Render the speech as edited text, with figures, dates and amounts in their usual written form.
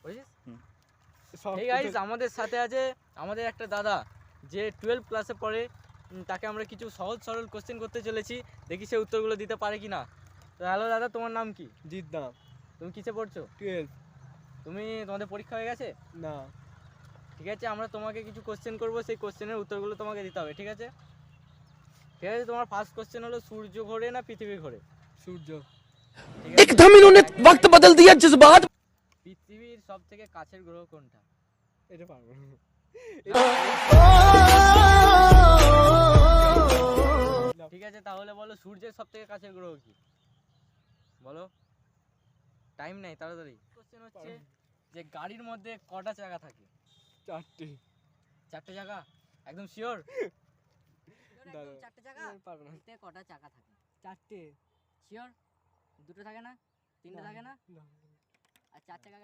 বুঝিস? সব এই গাইস আমাদের সাথে আছে আমাদের একটা দাদা যে 12 ক্লাসে পড়ে। তাকে আমরা কিছু সহজ সরল কোশ্চেন করতে চলেছি, দেখি সে উত্তরগুলো দিতে পারে কি না। তো হ্যালো দাদা, তোমার নাম কি? জিদ্দা তুমি কিসে পড়ছো? 12 তোমাদের পরীক্ষা হয়ে গেছে? না ঠিক আছে, আমরা তোমাকে কিছু কোশ্চেন করবো, সেই কোশ্চেনের উত্তরগুলো তোমাকে দিতে হবে, ঠিক আছে? ঠিক আছে, তোমার ফার্স্ট কোশ্চেন হলো সূর্য ঘোরে না পৃথিবী ঘোরে? সূর্য। ঠিক আছে, एकदम इन्होंने वक्त बदल दिया जज्बात। পৃথিবীর সব থেকে কাছের গ্রহ কোনটা? এটা পারবো না। ঠিক আছে, তাহলে বলো সূর্যের সব থেকে কাছের গ্রহ কি? বলো, টাইম নেই, তাড়াতাড়ি। কোশ্চেন হচ্ছে যে গাড়ির মধ্যে কটা চাকা থাকে? 4টে। 4টে চাকা? একদম শিওর? দাদা 4টে চাকা? পারবো না। এতে কটা চাকা থাকে? 4টে। শিওর? 2টো থাকে না? 3টে থাকে না? না। আর 4 চাকা